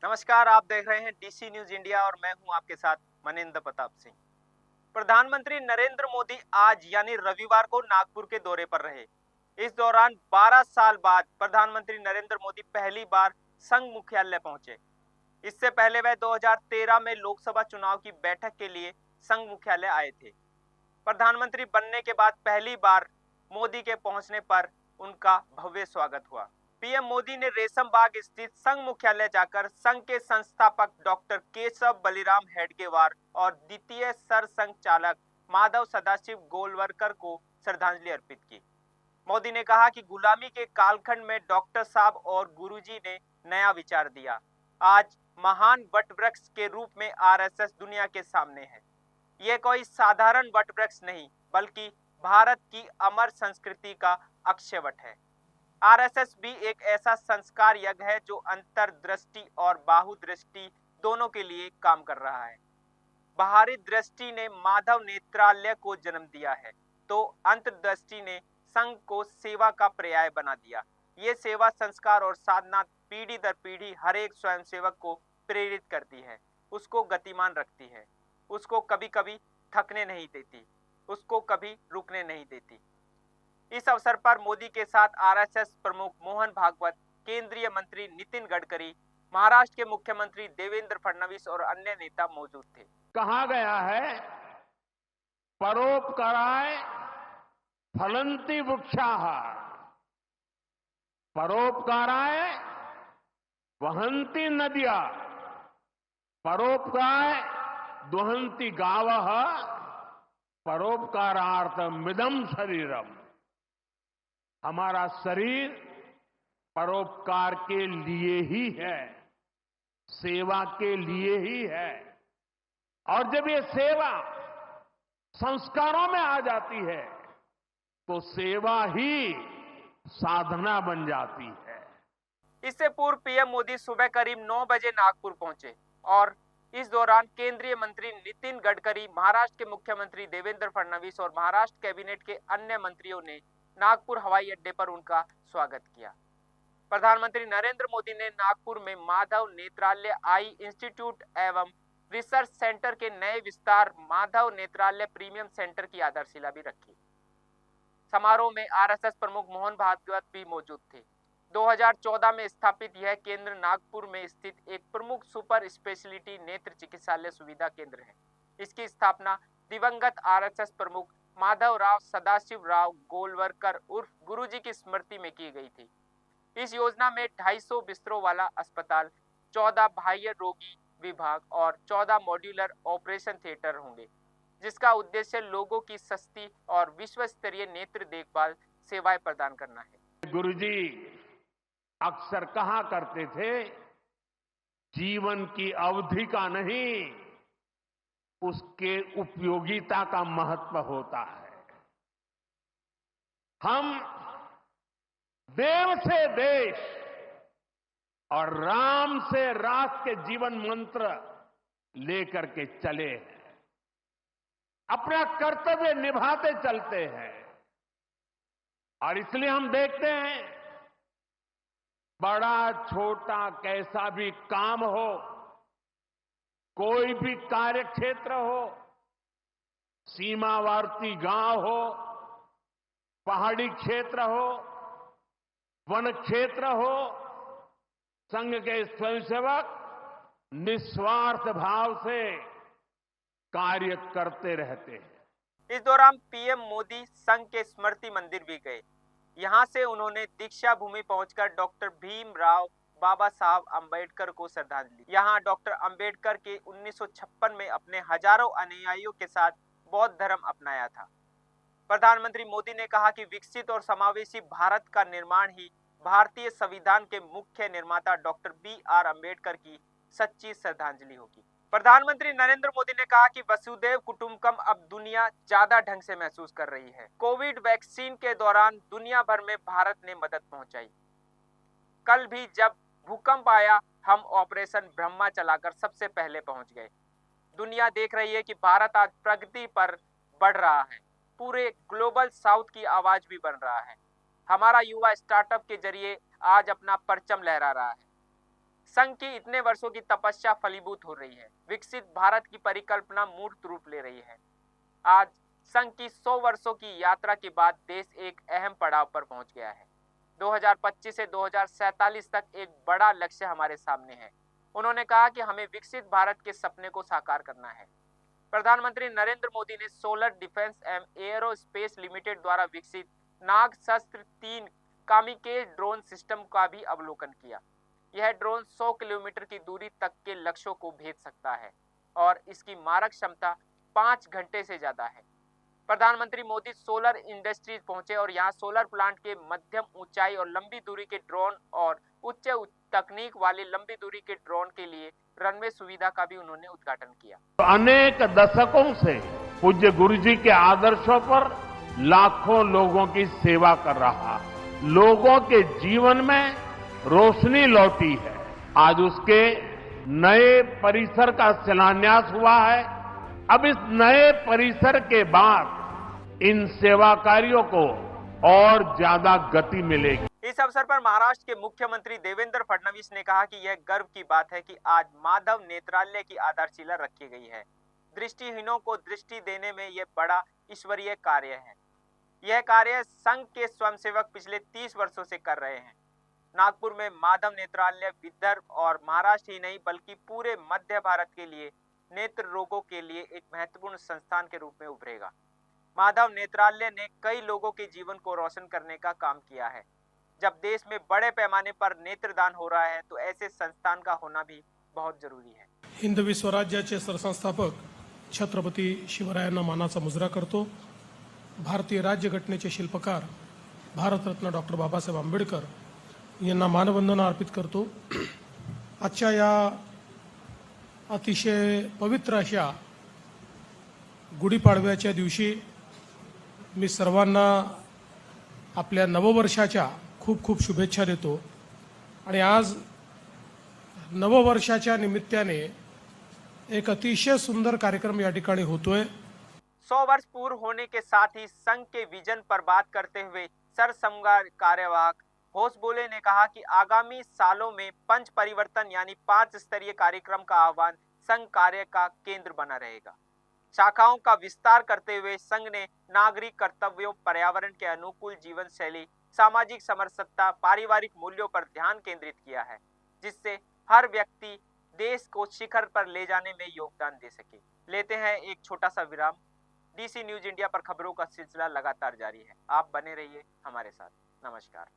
नमस्कार, आप देख रहे हैं डीसी न्यूज इंडिया और मैं हूं आपके साथ मनिंदर प्रताप सिंह। प्रधानमंत्री नरेंद्र मोदी आज यानी रविवार को नागपुर के दौरे पर रहे। इस दौरान 12 साल बाद प्रधानमंत्री नरेंद्र मोदी पहली बार संघ मुख्यालय पहुंचे। इससे पहले वह 2013 में लोकसभा चुनाव की बैठक के लिए संघ मुख्यालय आए थे। प्रधानमंत्री बनने के बाद पहली बार मोदी के पहुंचने पर उनका भव्य स्वागत हुआ। पीएम मोदी ने रेशम बाग स्थित संघ मुख्यालय जाकर संघ के संस्थापक डॉक्टर केशव बलिराम हेडगेवार और द्वितीय सरसंघ चालक माधव सदाशिव गोलवरकर को श्रद्धांजलि अर्पित की। मोदी ने कहा कि गुलामी के कालखंड में डॉक्टर साहब और गुरुजी ने नया विचार दिया। आज महान वटवृक्ष के रूप में आरएसएस दुनिया के सामने है। यह कोई साधारण वटवृक्ष नहीं, बल्कि भारत की अमर संस्कृति का अक्षयवट है। आरएसएस भी एक ऐसा संस्कार यज्ञ है जो अंतर्दृष्टि और बाहुदृष्टि दोनों के लिए काम कर रहा है। बाहरी दृष्टि ने माधव नेत्रालय को जन्म दिया है, तो अंतर्दृष्टि ने संघ को सेवा का पर्याय बना दिया। ये सेवा संस्कार और साधना पीढ़ी दर पीढ़ी हर एक स्वयंसेवक को प्रेरित करती है, उसको गतिमान रखती है, उसको कभी कभी थकने नहीं देती, उसको कभी रुकने नहीं देती। इस अवसर पर मोदी के साथ आरएसएस प्रमुख मोहन भागवत, केंद्रीय मंत्री नितिन गडकरी, महाराष्ट्र के मुख्यमंत्री देवेंद्र फडणवीस और अन्य नेता मौजूद थे। कहा गया है, परोपकाराय फलंति वृक्षाः, परोपकाराय वहन्ति नद्यः, परोपकाराय दुहन्ति गावः, परोपकारार्थमिदं शरीरम। हमारा शरीर परोपकार के लिए ही है, सेवा के लिए ही है। और जब ये सेवा संस्कारों में आ जाती है तो सेवा ही साधना बन जाती है। इससे पूर्व पीएम मोदी सुबह करीब 9 बजे नागपुर पहुंचे और इस दौरान केंद्रीय मंत्री नितिन गडकरी, महाराष्ट्र के मुख्यमंत्री देवेंद्र फडणवीस और महाराष्ट्र कैबिनेट के अन्य मंत्रियों ने नागपुर हवाई अड्डे पर उनका स्वागत किया। प्रधानमंत्री नरेंद्र मोदी ने नागपुर में माधव नेत्रालय आई इंस्टीट्यूट एवं रिसर्च सेंटर के नए विस्तार माधव नेत्रालय प्रीमियम सेंटर की आधारशिला भी रखी। समारोह में आरएसएस प्रमुख मोहन भागवत भी मौजूद थे। 2014 में स्थापित यह केंद्र नागपुर में स्थित एक प्रमुख सुपर स्पेशलिटी नेत्र चिकित्सालय सुविधा केंद्र है। इसकी स्थापना दिवंगत आरएसएस प्रमुख माधव राव सदाशिव राव गोलवरकर उर्फ गुरुजी की स्मृति में की गई थी। इस योजना में 250 बिस्तरों वाला अस्पताल, 14 बाह्य रोगी विभाग और 14 मॉड्यूलर ऑपरेशन थिएटर होंगे, जिसका उद्देश्य लोगों की सस्ती और विश्व स्तरीय नेत्र देखभाल सेवाएं प्रदान करना है। गुरुजी अक्सर कहा करते थे, जीवन की अवधि का नहीं, उसके उपयोगिता का महत्व होता है। हम देव से देश और राम से राष्ट्र के जीवन मंत्र लेकर के चले हैं, अपना कर्तव्य निभाते चलते हैं। और इसलिए हम देखते हैं, बड़ा छोटा कैसा भी काम हो, कोई भी कार्य क्षेत्र हो, सीमावर्ती गांव हो, पहाड़ी क्षेत्र हो, वन क्षेत्र हो, संघ के स्वयंसेवक निस्वार्थ भाव से कार्य करते रहते हैं। इस दौरान पीएम मोदी संघ के स्मृति मंदिर भी गए। यहां से उन्होंने दीक्षा भूमि पहुंचकर डॉक्टर भीमराव बाबा साहब अंबेडकर को श्रद्धांजलि। यहां डॉक्टर अंबेडकर के 1956 में अपने हजारों अनुयायियों के साथ बौद्ध धर्म अपनाया था। प्रधानमंत्री मोदी ने कहा कि विकसित और समावेशी भारत का निर्माण ही भारतीय संविधान के मुख्य निर्माता डॉक्टर बी.आर. अंबेडकर की सच्ची श्रद्धांजलि होगी। प्रधानमंत्री नरेंद्र मोदी ने कहा कि वसुधैव कुटुंबकम अब दुनिया ज्यादा ढंग से महसूस कर रही है। कोविड वैक्सीन के दौरान दुनिया भर में भारत ने मदद पहुंचाई। कल भी जब भूकंप आया, हम ऑपरेशन ब्रह्मा चलाकर सबसे पहले पहुंच गए। दुनिया देख रही है कि भारत आज प्रगति पर बढ़ रहा है। पूरे ग्लोबल साउथ की आवाज भी बन रहा है। हमारा युवा स्टार्टअप के जरिए आज अपना परचम लहरा रहा है। संघ की इतने वर्षों की तपस्या फलीभूत हो रही है। विकसित भारत की परिकल्पना मूर्त रूप ले रही है। आज संघ की 100 वर्षों की यात्रा के बाद देश एक अहम पड़ाव पर पहुंच गया है। 2025 से 2047 तक एक बड़ा लक्ष्य हमारे सामने है। उन्होंने कहा कि हमें विकसित भारत के सपने को साकार करना है। प्रधानमंत्री नरेंद्र मोदी ने सोलर डिफेंस एवं एयरोस्पेस लिमिटेड द्वारा विकसित नागशस्त्र 3 कामिकेज ड्रोन सिस्टम का भी अवलोकन किया। यह ड्रोन 100 किलोमीटर की दूरी तक के लक्ष्यों को भेज सकता है और इसकी मारक क्षमता 5 घंटे से ज्यादा है। प्रधानमंत्री मोदी सोलर इंडस्ट्रीज पहुंचे और यहां सोलर प्लांट के मध्यम ऊंचाई और लंबी दूरी के ड्रोन और उच्च तकनीक वाले लंबी दूरी के ड्रोन के लिए रनवे सुविधा का भी उन्होंने उद्घाटन किया। अनेक दशकों से पूज्य गुरु जी के आदर्शों पर लाखों लोगों की सेवा कर रहा है। लोगों के जीवन में रोशनी लौटी है। आज उसके नए परिसर का शिलान्यास हुआ है। अब इस नए परिसर के बाद इन सेवा कार्यों को और ज्यादा गति मिलेगी। इस अवसर पर महाराष्ट्र के मुख्यमंत्री देवेंद्र फडणवीस ने कहा कि यह गर्व की बात है कि आज माधव नेत्रालय की आधारशिला रखी गई है। दृष्टिहीनों को दृष्टि देने में यह बड़ा ईश्वरीय कार्य है। यह कार्य संघ के स्वयंसेवक पिछले 30 वर्षों से कर रहे हैं। नागपुर में माधव नेत्रालय विदर्भ और महाराष्ट्र ही नहीं बल्कि पूरे मध्य भारत के लिए नेत्र रोगों के लिए एक महत्वपूर्ण संस्थान के रूप में उभरेगा। माधव नेत्रालय ने कई लोगों के जीवन को रोशन करने का काम किया है। जब देश में बड़े पैमाने पर नेत्रदान हो रहा है तो ऐसे संस्थान का होना भी बहुत जरूरी है। हिंदवी स्वराज्याचे सरसंस्थापक छत्रपती शिवरायांना मानाचा मुजरा करतो। भारतीय राज्यघटनेचे शिल्पकार भारतरत्न डॉक्टर बाबासाहेब आंबेडकर यांना मानवंदना अर्पित करतो। आजच्या या अतिशय पवित्र अशा गुढीपाडव्याच्या दिवशी मी सर्वांना आपल्या नववर्षाच्या खूप खूप शुभेच्छा देतो। आणि आज नववर्षाच्या निमित्ताने एक अतिशय सुंदर कार्यक्रम या ठिकाणी होतोय। 100 वर्ष पूर्ण होने के साथ ही संघ के विजन पर बात करते हुए सरसंघचालक कार्यवाहक घोष बोले ने कहा कि आगामी सालों में पंच परिवर्तन यानी 5 स्तरीय कार्यक्रम का आह्वान संघ कार्य का केंद्र बना रहेगा। शाखाओं का विस्तार करते हुए संघ ने नागरिक कर्तव्यों, पर्यावरण के अनुकूल जीवन शैली, सामाजिक समरसता, पारिवारिक मूल्यों पर ध्यान केंद्रित किया है, जिससे हर व्यक्ति देश को शिखर पर ले जाने में योगदान दे सके। लेते हैं एक छोटा सा विराम। डीसी न्यूज इंडिया पर खबरों का सिलसिला लगातार जारी है। आप बने रहिए हमारे साथ। नमस्कार।